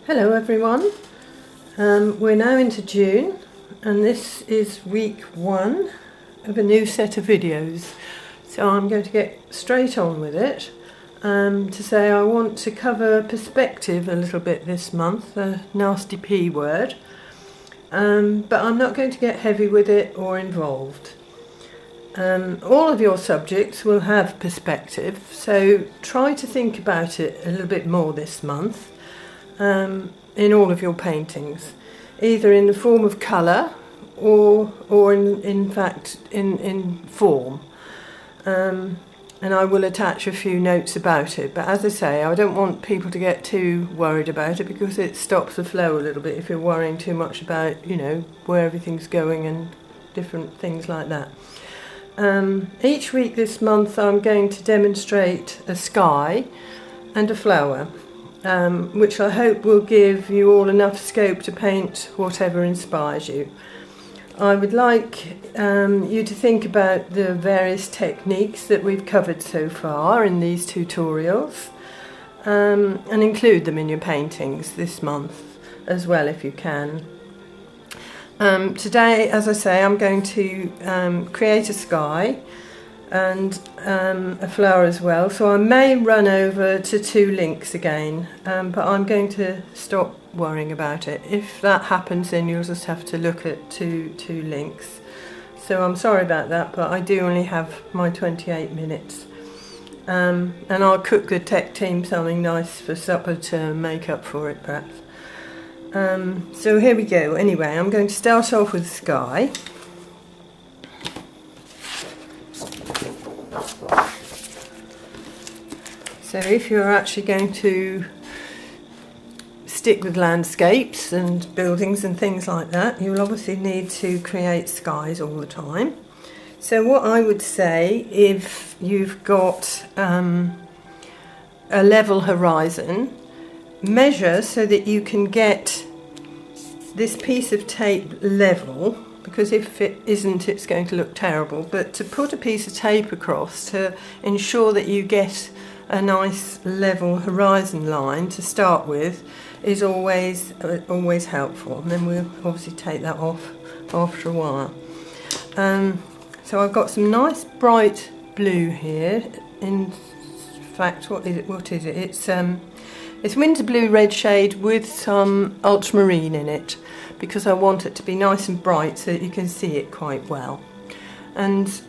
Hello everyone, we're now into June and this is week 1 of a new set of videos, so I'm going to get straight on with it to say I want to cover perspective a little bit this month, a nasty P word, but I'm not going to get heavy with it or involved. All of your subjects will have perspective, so try to think about it a little bit more this month. In all of your paintings, either in the form of colour or in fact in form, and I will attach a few notes about it, but as I say, I don't want people to get too worried about it because it stops the flow a little bit if you're worrying too much about, you know, where everything's going and different things like that. Each week this month I'm going to demonstrate a sky and a flower, which I hope will give you all enough scope to paint whatever inspires you. I would like you to think about the various techniques that we've covered so far in these tutorials, and include them in your paintings this month as well if you can. Today, as I say, I'm going to create a sky and a flower as well, so I may run over to 2 links again, but I'm going to stop worrying about it. If that happens, then you'll just have to look at two links, so I'm sorry about that, but I do only have my 28 minutes, and I'll cook the tech team something nice for supper to make up for it perhaps. So here we go. Anyway, I'm going to start off with the sky. So if you're actually going to stick with landscapes and buildings and things like that, you'll obviously need to create skies all the time. So what I would say, if you've got a level horizon, measure so that you can get this piece of tape level, because if it isn't, it's going to look terrible. But to put a piece of tape across to ensure that you get a nice level horizon line to start with is always helpful, and then we'll obviously take that off after a while. So I've got some nice bright blue here. In fact, what is it? It's winter blue red shade with some ultramarine in it, because I want it to be nice and bright so that you can see it quite well. And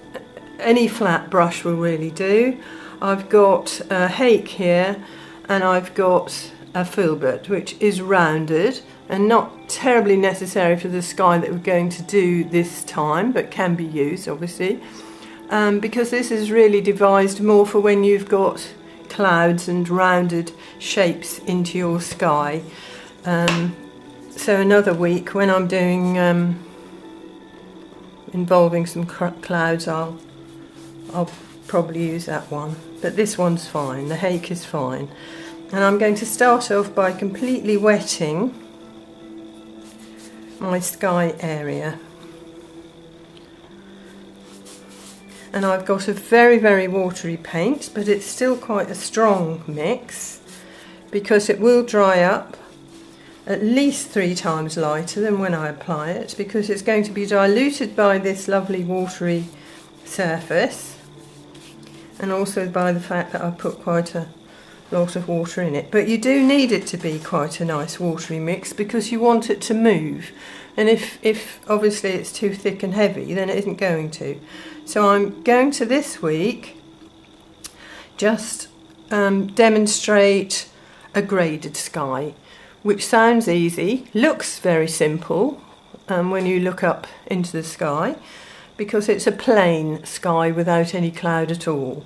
any flat brush will really do. I've got a hake here and I've got a filbert, which is rounded and not terribly necessary for the sky that we're going to do this time, but can be used obviously, because this is really devised more for when you've got clouds and rounded shapes into your sky. So another week when I'm doing involving some clouds, I'll probably use that one, but this one's fine, the hake is fine. And I'm going to start off by completely wetting my sky area. And I've got a very, very watery paint, but it's still quite a strong mix, because it will dry up at least 3 times lighter than when I apply it, because it's going to be diluted by this lovely watery surface, and also by the fact that I've put quite a lot of water in it. But you do need it to be quite a nice watery mix, because you want it to move, and if obviously it's too thick and heavy, then it isn't going to. So I'm going to this week just demonstrate a graded sky, which sounds easy, looks very simple when you look up into the sky, because it's a plain sky without any cloud at all.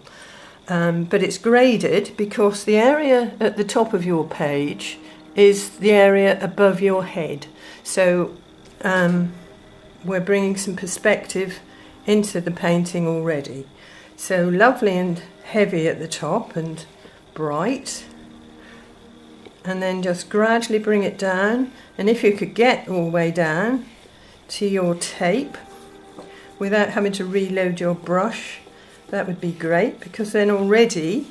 But it's graded because the area at the top of your page is the area above your head. So we're bringing some perspective into the painting already. So lovely and heavy at the top and bright, and then just gradually bring it down. And if you could get all the way down to your tape without having to reload your brush, that would be great, because then already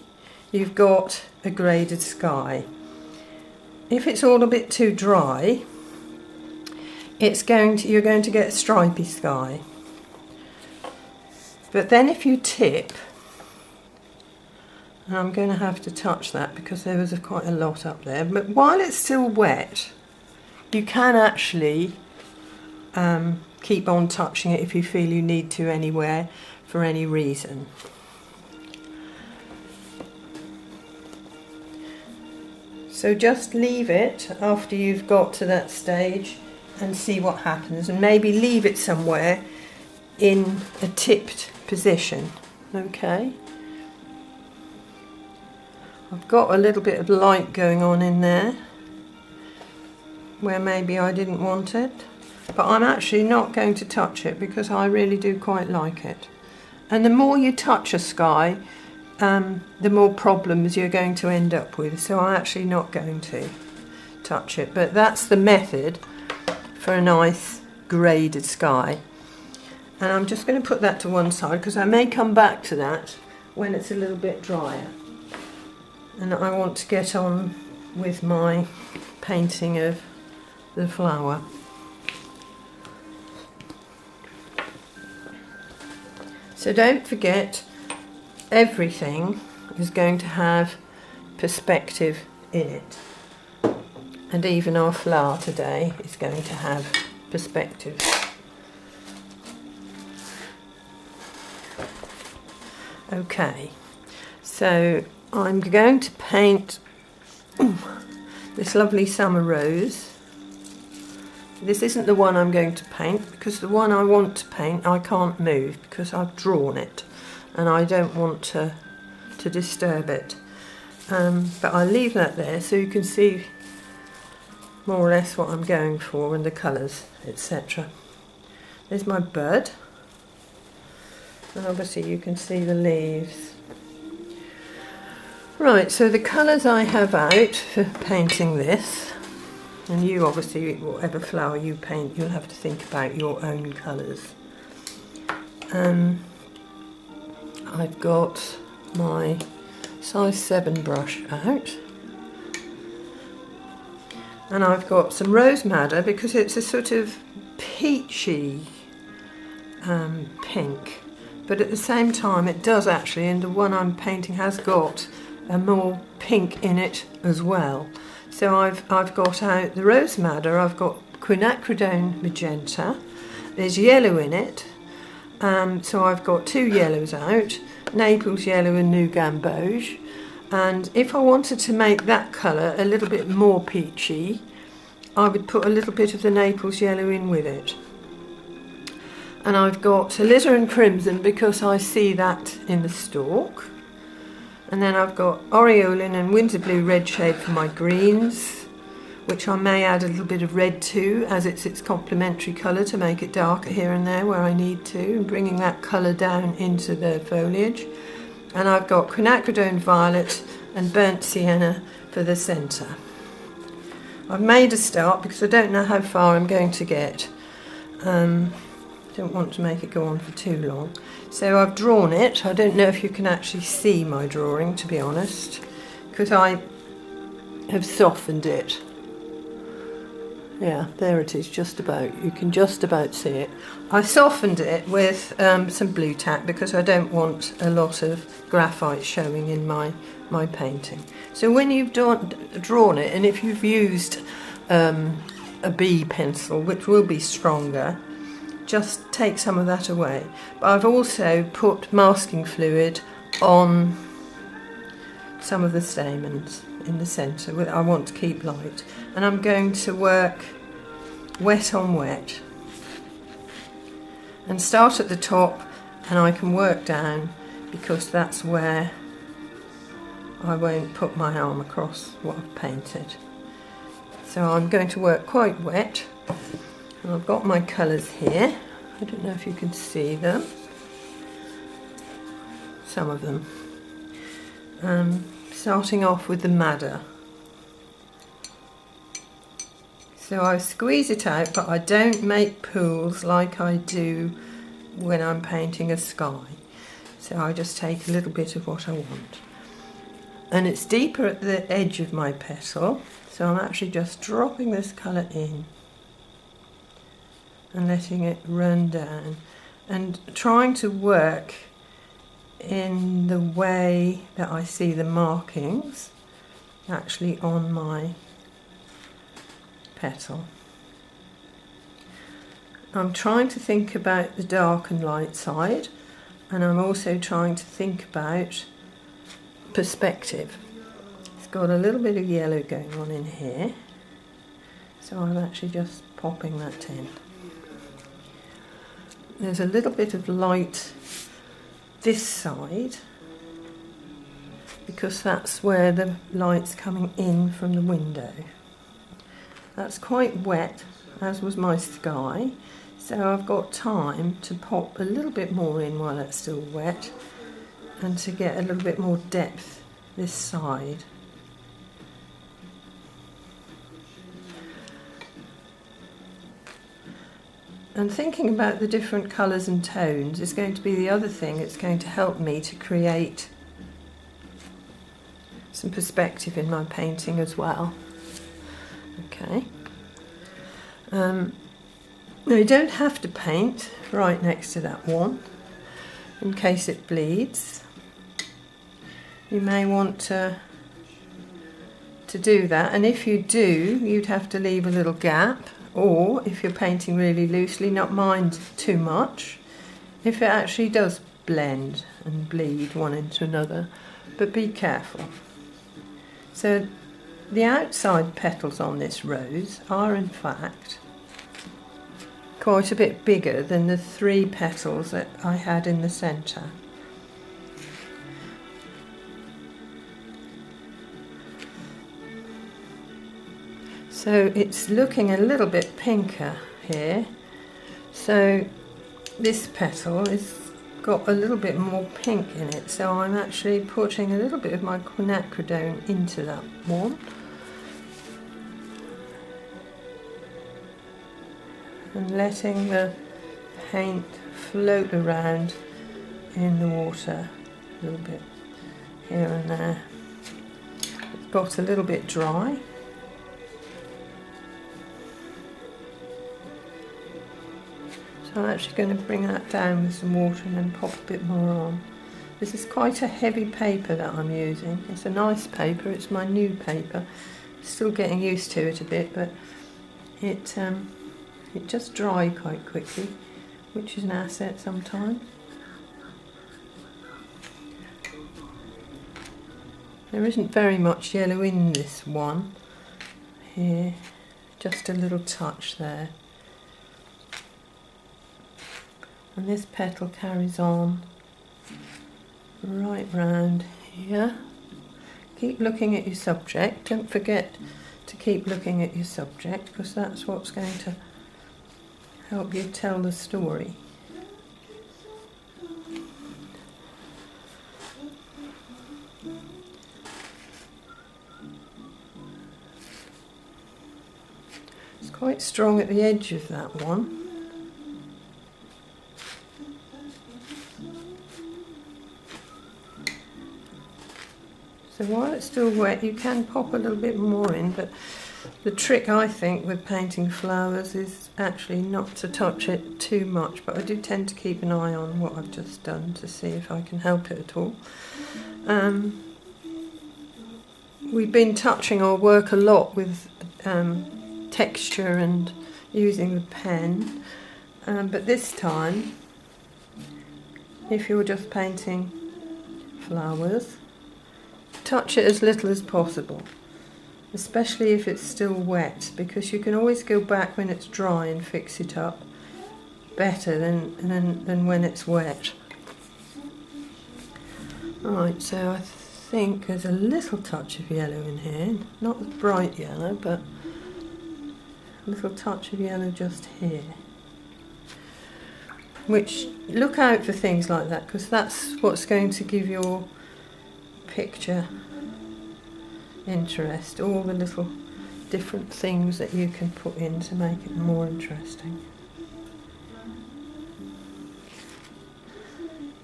you've got a graded sky. if it's all a bit too dry, you're going to get a stripy sky. But then if you tip, and I'm going to have to touch that because there was quite a lot up there, but while it's still wet, you can actually keep on touching it if you feel you need to anywhere for any reason. So just leave it after you've got to that stage and see what happens, and maybe leave it somewhere in a tipped position. Okay, I've got a little bit of light going on in there where maybe I didn't want it, but I'm actually not going to touch it because I really do quite like it. And the more you touch a sky, the more problems you're going to end up with, so I'm actually not going to touch it. But that's the method for a nice graded sky. And I'm just going to put that to one side because I may come back to that when it's a little bit drier. And I want to get on with my painting of the flower. So don't forget, everything is going to have perspective in it. And even our flower today is going to have perspective. Okay, so I'm going to paint this lovely summer rose. This isn't the one I'm going to paint because the one I want to paint I can't move because I've drawn it and I don't want to disturb it. But I'll leave that there so you can see more or less what I'm going for and the colours, etc. There's my bud, and obviously you can see the leaves. Right, so the colours I have out for painting this, and you obviously, whatever flower you paint, you'll have to think about your own colours. I've got my size 7 brush out, and I've got some rose madder because it's a sort of peachy pink, but at the same time it does actually, and the one I'm painting has got a more pink in it as well. So I've got out the rose madder, I've got quinacridone magenta, there's yellow in it, so I've got 2 yellows out, Naples yellow and new gamboge, and if I wanted to make that colour a little bit more peachy, I would put a little bit of the Naples yellow in with it. And I've got alizarin crimson because I see that in the stalk. And then I've got aureolin and Windsor blue red shade for my greens, which I may add a little bit of red to, as it's its complementary colour to make it darker here and there where I need to, and bringing that colour down into the foliage. And I've got quinacridone violet and burnt sienna for the centre. I've made a start because I don't know how far I'm going to get. Don't want to make it go on for too long. So I've drawn it. I don't know if you can actually see my drawing, to be honest, because I have softened it. Yeah, there it is, just about. You can just about see it. I softened it with some blue tack because I don't want a lot of graphite showing in my painting. So when you've drawn it, and if you've used a B pencil, which will be stronger, just take some of that away. But I've also put masking fluid on some of the stamens in the centre. I want to keep light, and I'm going to work wet on wet and start at the top, and I can work down because that's where I won't put my arm across what I've painted. So I'm going to work quite wet, and I've got my colours here. I don't know if you can see them, some of them. Starting off with the madder. So I squeeze it out, but I don't make pools like I do when I'm painting a sky. So I just take a little bit of what I want. and it's deeper at the edge of my petal, so I'm actually just dropping this colour in and letting it run down and trying to work in the way that I see the markings actually on my petal. I'm trying to think about the dark and light side, and I'm also trying to think about perspective. It's got a little bit of yellow going on in here, so I'm actually just popping that in. There's a little bit of light this side because that's where the light's coming in from the window. That's quite wet, as was my sky, so I've got time to pop a little bit more in while it's still wet and to get a little bit more depth this side. And thinking about the different colours and tones is going to be the other thing. It's going to help me to create some perspective in my painting as well. Okay. Now you don't have to paint right next to that one in case it bleeds. You may want to do that, and if you do, you'd have to leave a little gap. Or, if you're painting really loosely, not mind too much if it actually does blend and bleed one into another, but be careful. So, the outside petals on this rose are in fact quite a bit bigger than the 3 petals that I had in the centre. So it's looking a little bit pinker here. So this petal has got a little bit more pink in it. So I'm actually putting a little bit of my quinacridone into that one. And letting the paint float around in the water a little bit here and there. It's got a little bit dry. So I'm actually going to bring that down with some water and then pop a bit more on. This is quite a heavy paper that I'm using. It's a nice paper, it's my new paper. Still getting used to it a bit, but it just dries quite quickly, which is an asset sometimes. There isn't very much yellow in this one here, just a little touch there. And this petal carries on right round here. Keep looking at your subject. Don't forget to keep looking at your subject, because that's what's going to help you tell the story. It's quite strong at the edge of that one. So while it's still wet, you can pop a little bit more in, but the trick, I think, with painting flowers is actually not to touch it too much, but I do tend to keep an eye on what I've just done to see if I can help it at all. We've been touching our work a lot with texture and using the pen, but this time, if you're just painting flowers, touch it as little as possible, especially if it's still wet, because you can always go back when it's dry and fix it up better than when it's wet. Right, so I think there's a little touch of yellow in here, not bright yellow, but a little touch of yellow just here. Which, look out for things like that, because that's what's going to give your picture interest, all the little different things that you can put in to make it more interesting.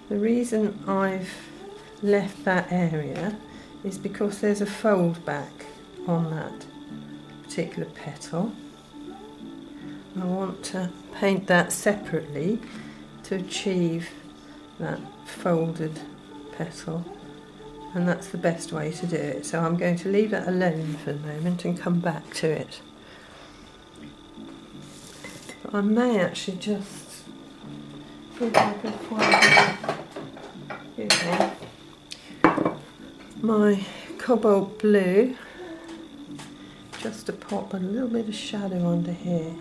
The reason I've left that area is because there's a fold back on that particular petal. I want to paint that separately to achieve that folded petal, and that's the best way to do it. So I'm going to leave that alone for the moment and come back to it. But I may actually just, if I can find my cobalt blue, just to pop a little bit of shadow under here,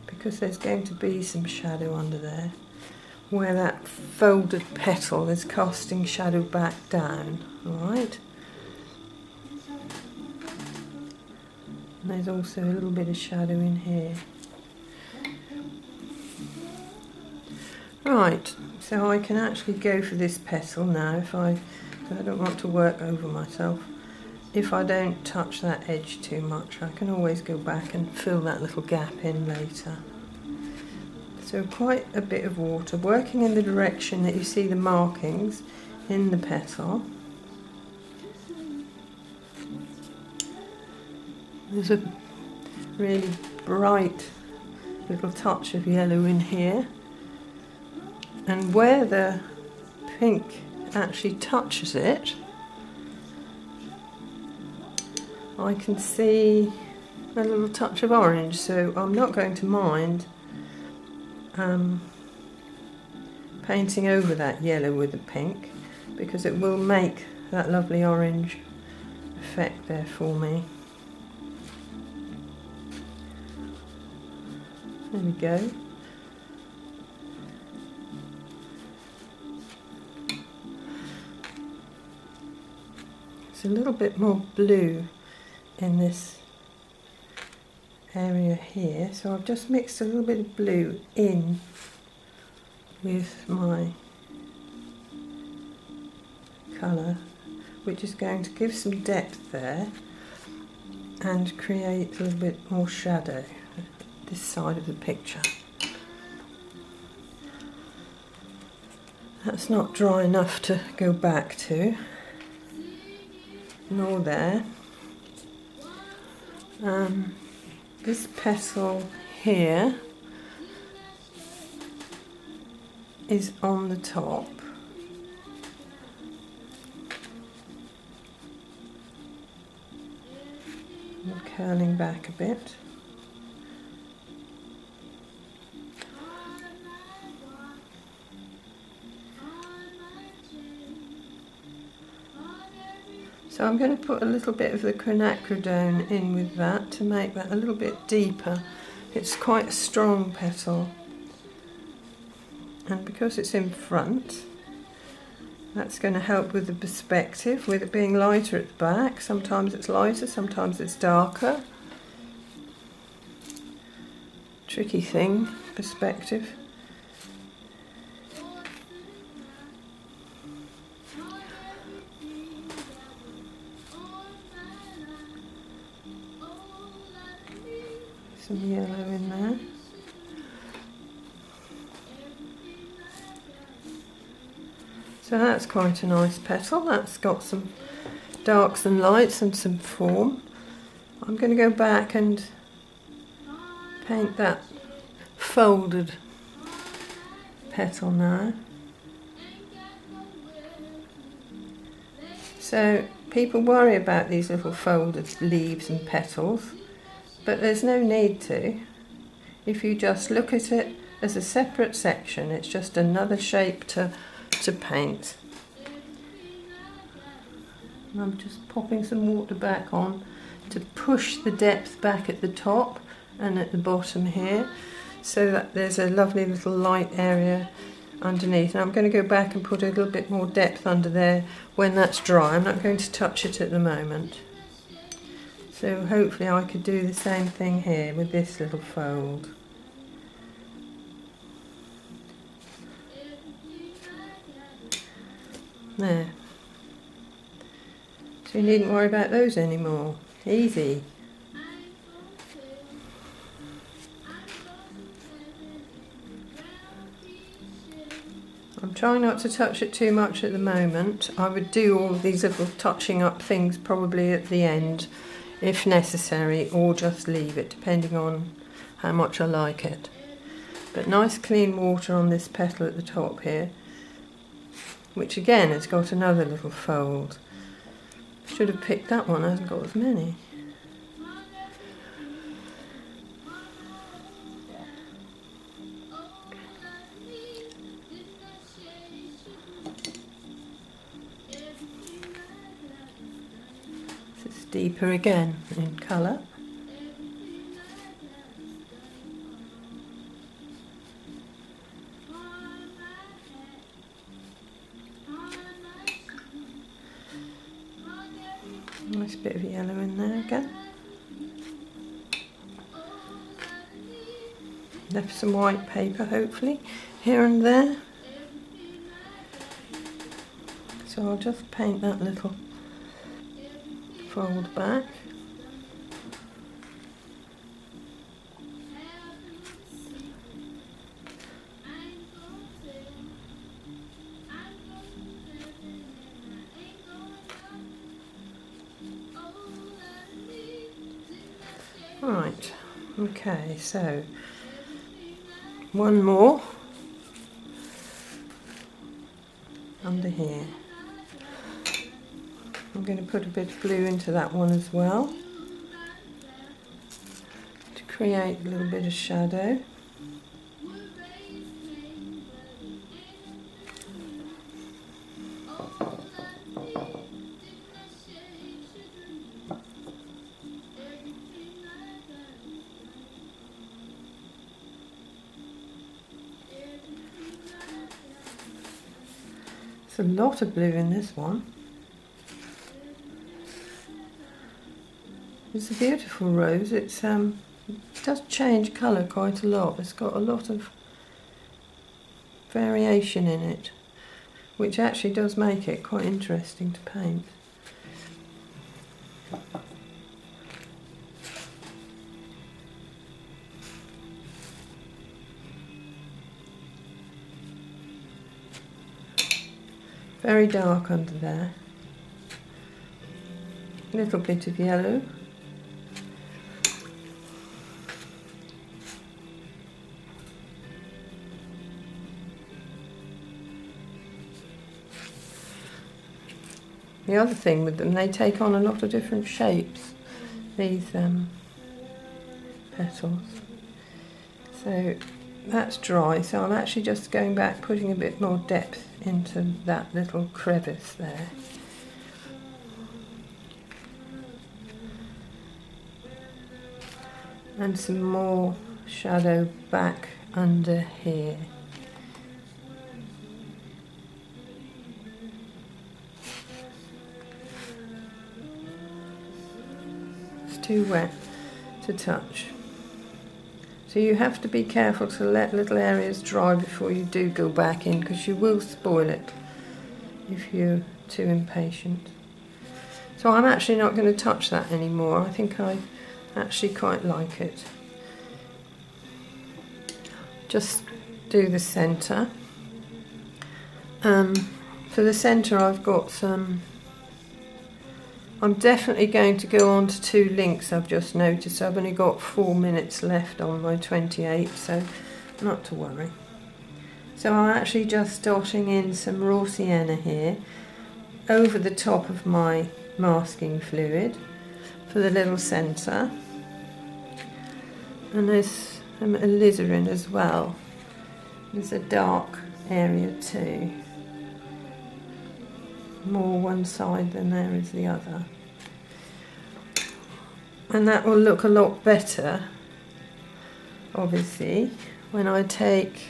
because there's going to be some shadow under there where that folded petal is casting shadow back down. Alright, and there's also a little bit of shadow in here. Right, so I can actually go for this petal now if I don't want to work over myself. If I don't touch that edge too much, I can always go back and fill that little gap in later. So quite a bit of water, working in the direction that you see the markings in the petal. There's a really bright little touch of yellow in here, and where the pink actually touches it, I can see a little touch of orange, so I'm not going to mind painting over that yellow with the pink, because it will make that lovely orange effect there for me. There we go. It's a little bit more blue in this area here, so I've just mixed a little bit of blue in with my colour, which is going to give some depth there and create a little bit more shadow this side of the picture. That's not dry enough to go back to, nor there. This petal here is on the top. I'm curling back a bit. So I'm going to put a little bit of the quinacridone in with that to make that a little bit deeper. It's quite a strong petal, and because it's in front, that's going to help with the perspective, with it being lighter at the back. Sometimes it's lighter, sometimes it's darker. Tricky thing, perspective. Some yellow in there. So that's quite a nice petal. That's got some darks and lights and some form. I'm going to go back and paint that folded petal now. So people worry about these little folded leaves and petals, but there's no need to. If you just look at it as a separate section, it's just another shape to paint. And I'm just popping some water back on to push the depth back at the top and at the bottom here, so that there's a lovely little light area underneath. And I'm going to go back and put a little bit more depth under there when that's dry. I'm not going to touch it at the moment. So hopefully I could do the same thing here with this little fold. There. So you needn't worry about those anymore. Easy. I'm try not to touch it too much at the moment. I would do all of these little touching up things probably at the end if necessary, or just leave it depending on how much I like it. But nice clean water on this petal at the top here, which again has got another little fold. Should have picked that one, hasn't got as many. This is deeper again in colour. Nice bit of yellow in there again. Left some white paper hopefully here and there. So I'll just paint that little fold back. Right, okay, so one more under here. I'm going to put a bit of blue into that one as well to create a little bit of shadow. There's a lot of blue in this one. It's a beautiful rose. It does change colour quite a lot. It's got a lot of variation in it, which actually does make it quite interesting to paint. Very dark under there. A little bit of yellow. The other thing with them, they take on a lot of different shapes, these petals. So that's dry, so I'm actually just going back, putting a bit more depth into that little crevice there. And some more shadow back under here. It's too wet to touch. So you have to be careful to let little areas dry before you do go back in, because you will spoil it if you're too impatient. So I'm actually not going to touch that anymore. I think I actually quite like it. Just do the centre. For the centre I've got some, I'm definitely going to go on to 2 links. I've just noticed I've only got 4 minutes left on my 28, so not to worry. So I'm actually just dotting in some raw sienna here over the top of my masking fluid for the little centre. And there's some alizarin as well. There's a dark area too. More one side than there is the other. And that will look a lot better, obviously, when I take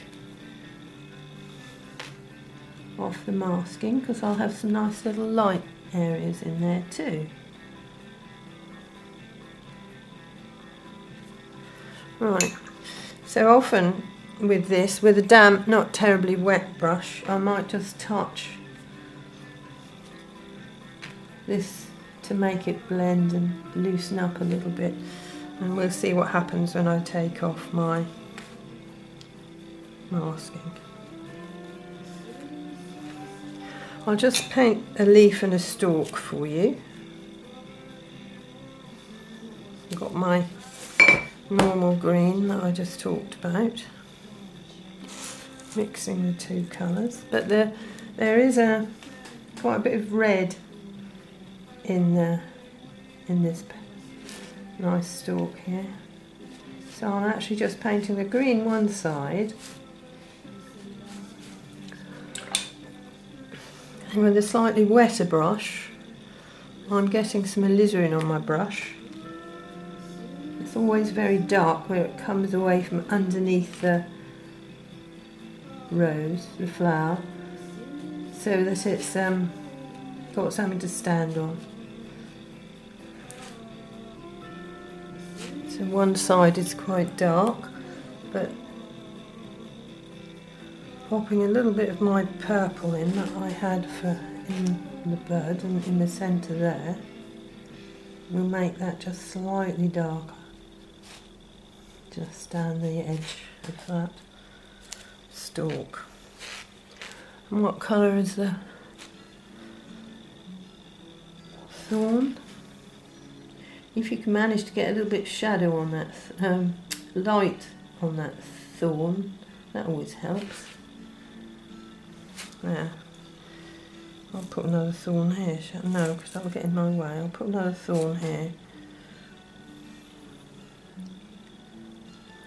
off the masking, because I'll have some nice little light areas in there too. Right, so often with this, with a damp, not terribly wet brush, I might just touch this to make it blend and loosen up a little bit, and we'll see what happens when I take off my masking. I'll just paint a leaf and a stalk for you. I've got my normal green that I just talked about, mixing the two colours, but there is quite a bit of red in this nice stalk here. So I'm actually just painting the green one side, and with a slightly wetter brush I'm getting some alizarin on my brush. It's always very dark where it comes away from underneath the rose, the flower, so that it's got something to stand on. So one side is quite dark, but popping a little bit of my purple in that I had in the bud and in the centre there will make that just slightly darker, just down the edge of that stalk. And what colour is the thorn? If you can manage to get a little bit of shadow on that, light on that thorn, that always helps. There. I'll put another thorn here. No, because that'll get in my way. I'll put another thorn here.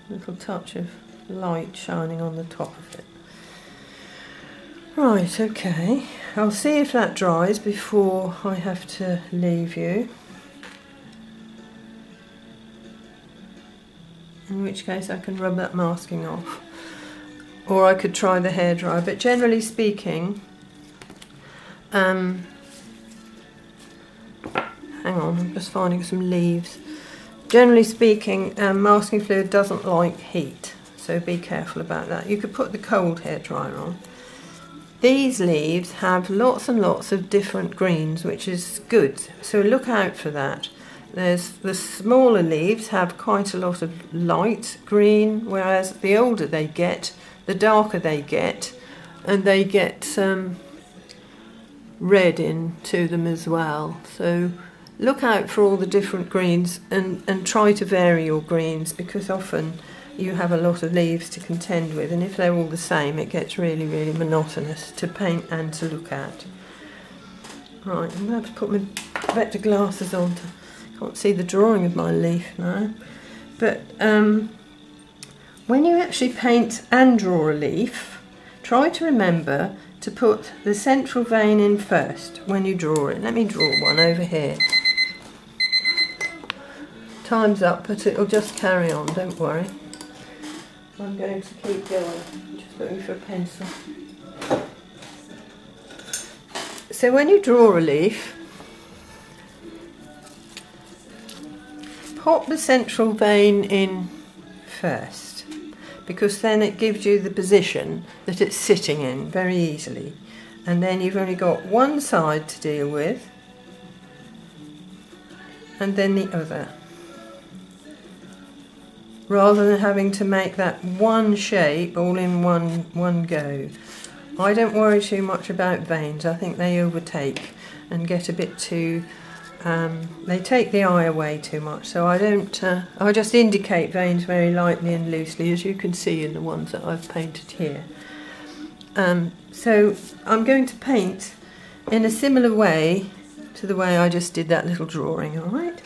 A little touch of light shining on the top of it. Right, okay. I'll see if that dries before I have to leave you. In which case I can rub that masking off. Or I could try the hairdryer, but generally speaking, hang on, I'm just finding some leaves. Generally speaking, masking fluid doesn't like heat, so be careful about that. You could put the cold hairdryer on. These leaves have lots and lots of different greens, which is good, so look out for that. There's the smaller leaves have quite a lot of light green, whereas the older they get, the darker they get, and they get red into them as well. So look out for all the different greens and try to vary your greens, because often you have a lot of leaves to contend with, and if they're all the same it gets really, really monotonous to paint and to look at. Right, I'm going to have to put my vector glasses on. Can't see the drawing of my leaf now. But when you actually paint and draw a leaf, try to remember to put the central vein in first when you draw it. Let me draw one over here. Time's up, but it'll just carry on, don't worry. I'm going to keep going. I'm just looking for a pencil. So when you draw a leaf, pop the central vein in first, because then it gives you the position that it's sitting in very easily, and then you've only got one side to deal with and then the other, rather than having to make that one shape all in one go. I don't worry too much about veins. I think they overtake and get a bit too they take the eye away too much, so I don't. I just indicate veins very lightly and loosely, as you can see in the ones that I've painted here. So I'm going to paint in a similar way to the way I just did that little drawing. All right.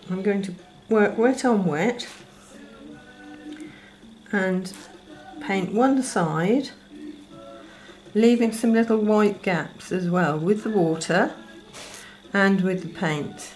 I'm going to work wet on wet and paint one side, leaving some little white gaps as well with the water and with the paint.